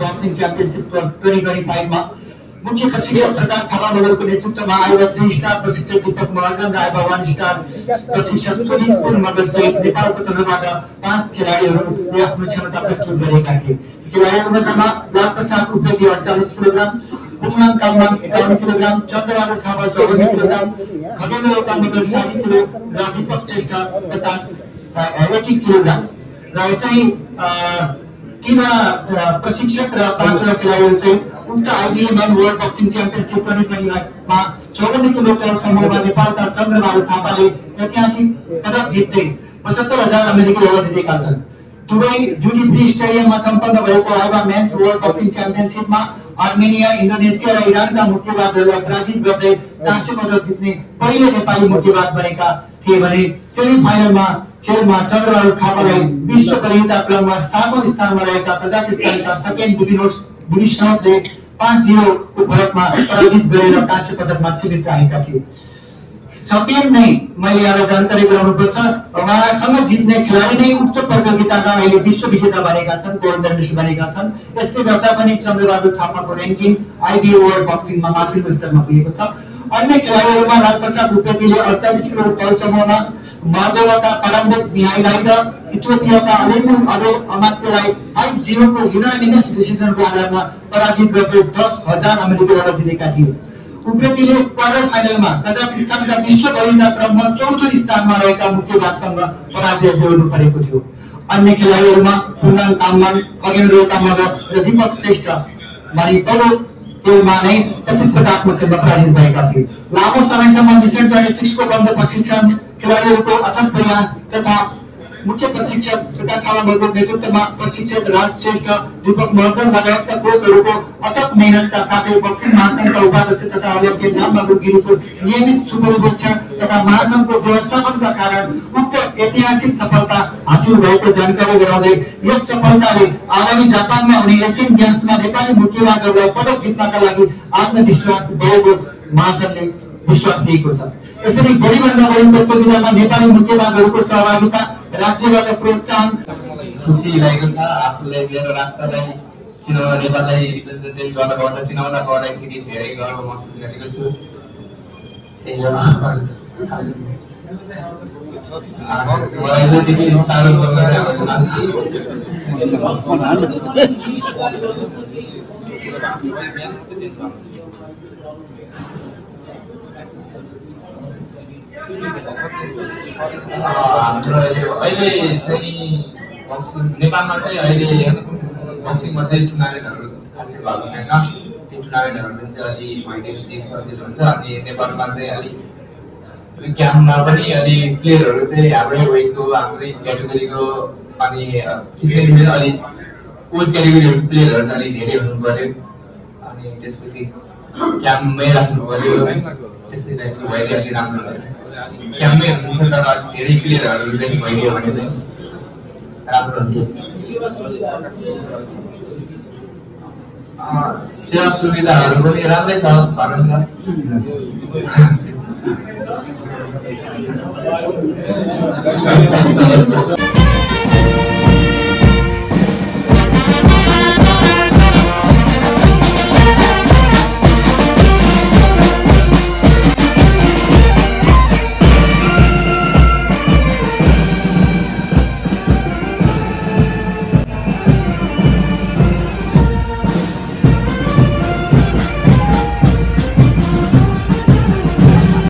Boxing championship 2025 में मुख्य प्रशिक्षक प्रकाश थापा मगरको नेतृत्वमा आयोजक 3 स्टार प्रशिक्षक दीपक महाजन र आइबा 1 स्टार प्रशिक्षक सुनिल मगर सहित नेपालको तर्फबाट 5 खेलाडीहरूले आफ्नो क्षमता प्रस्तुत गरेका थिए। खेलाडीहरूमा Lalprasad Upreti 48 kilogram, Punglang Kamwang 51 kilogram, Chandrabahadur Thapa 54 kilogram, Khagendra Loka Magar 60 kilo र दीपक श्रेष्ठ 21 किलोग्राम र यसै तीनवटा प्रशिक्षक र 5वटा खेलाडीहरू चाहिँ उक्त आइबिएमएन वर्ल्ड बक्सिङ च्याम्पियनशिप 2025 मा 54 किलोग्राम समूहमा नेपालका चन्द्रबहादुर थापाले ऐतिहासिक पदक जित्दै 75,000 अमेरिकी डलर जितेका छन्। दुबई जुडी फ्री स्टेडियममा सम्पन्न भएको आइबा मेन्स वर्ल्ड बक्सिङ च्याम्पियनशिपमा अर्मेनिया, इन्डोनेसिया र इरानका मुक्केबाजहरूलाई पराजित गर्दै काँस्य पदक जित्ने पहिलो नेपाली मुक्केबाज बनेका थिए भने सेमी फाइनलमा खेलमा चन्द्रबहादुर थापालाई विश्व प्रतियोगिता क्रममा 7औं स्थानमा रहेका कजाकिस्तानका सकेन बुगिनोभले 5-0 को फरकमा पराजित गरेर काँस्य पदकमा सीमित रहेका थिए। च्याम्पियन नै मैले यहाँलाई जानकारी गराउनुपर्छ, उहाँसँग जित्ने खेलाडी नै उक्त प्रतियोगिताका अहिले विश्व विजेता बनेका छन्, गोल्ड मेडलिस्ट बनेका छन्। यसले गर्दा पनि चन्द्रबहादुर थापाको र्याङ्किङ आइबिए वर्ल्ड बक्सिङमा माथिल्लो स्तरमा पुगेको छ। अन्य खेलाडीहरूमा लालप्रसाद उप्रेतीले 48 किलो तौल समूहमा मालदोभाका पाराम्बोक मिहाईलाई र इथियोपियाका अलेमुन अबेल अमात्यलाई 5-0 को युनानिमस डिसिजनको आधारमा पराजित गर्दै 10,000 अमेरिकी डलर जितेका थिए। उप्रेतीले क्वार्टर फाइनलमा कजाकिस्तानका विश्व प्रतियोगिता क्रममा 4थो स्थानमा रहेका मुक्केबाजसँग पराजय बेहोर्नु परेको थियो। अन्य खेलाडीहरूमा पुङलाङ कामवाङ, खगेन्द्र लोका मगर र दीपक श्रेष्ठ मारिपलो खेलमा नै प्रतिस्पर्धात्मक खेलमा पराजित भएका थिए। लामो समयसम्म मिशन 26 को बन्द प्रशिक्षण खेलाडीहरूको अथक प्रयास तथा मुख्य प्रशिक्षक प्रकाश थापाको नेतृत्वमा प्रशिक्षक राज श्रेष्ठ, दीपक महर्जन लगायतका कोचहरूको अथक मेहनतका साथै बक्सिङ महासंघका उपाध्यक्ष तथा अध्यक्ष नामबहादुर गिरीको नियमित सुपरिवेक्षण तथा महासंघको व्यवस्थापनका कारण उक्त ऐतिहासिक सफलता हासिल भएको जानकारी गराउँदै यस सफलताले आगामी जापानमा हुने एसियन गेम्समा नेपाली मुक्केबाजहरूलाई पदक जित्नका लागि आत्मविश्वास बढेको महासंघले विश्वास दिएको छ। यसरी बढीभन्दा बढी प्रतियोगितामा नेपाली मुक्केबाजहरूको सहभागिता राज्यबाट प्रोत्साहन खुसी लागेको छ। आफूले मेरो राष्ट्रलाई नेपाललाई रिप्रेजेन्टेट गर्न पाउँदा चिनाउन पाउँदाखेरि धेरै गर्व महसुस गरेको छु। मलाई चाहिँ त्यति साह्रो बोल्न हाम्रो अहिले चाहिँ नेपालमा चाहिँ अहिले बक्सिङमा चाहिँ टुर्नामेन्टहरू खासै भएको छैन। त्यो टुर्नामेन्टहरू चाहिँ अलि भइदिएपछि सजिलो हुन्छ। अनि नेपालमा चाहिँ अलिक क्याम्पमा पनि अलि प्लेयरहरू चाहिँ हाम्रै वेटको हाम्रै क्याटेगोरीको अनि ठिकै अलिक ओल्ड क्याटेगोरी प्लेयरहरू चाहिँ अलिक धेरै हुनु पर्यो। अनि त्यसपछि क्याम्पमै राख्नु पर्यो। त्यसै टाइपको भइदियो अलिक राम्रो हुन्छ। क्याम्पमै हुनुहुन्छ तर धेरै प्लेयरहरू चाहिँ भइदियो भने चाहिँ राम्रो हुन्थ्यो। सेवा सुविधाहरू पनि राम्रै छ भनौँ न।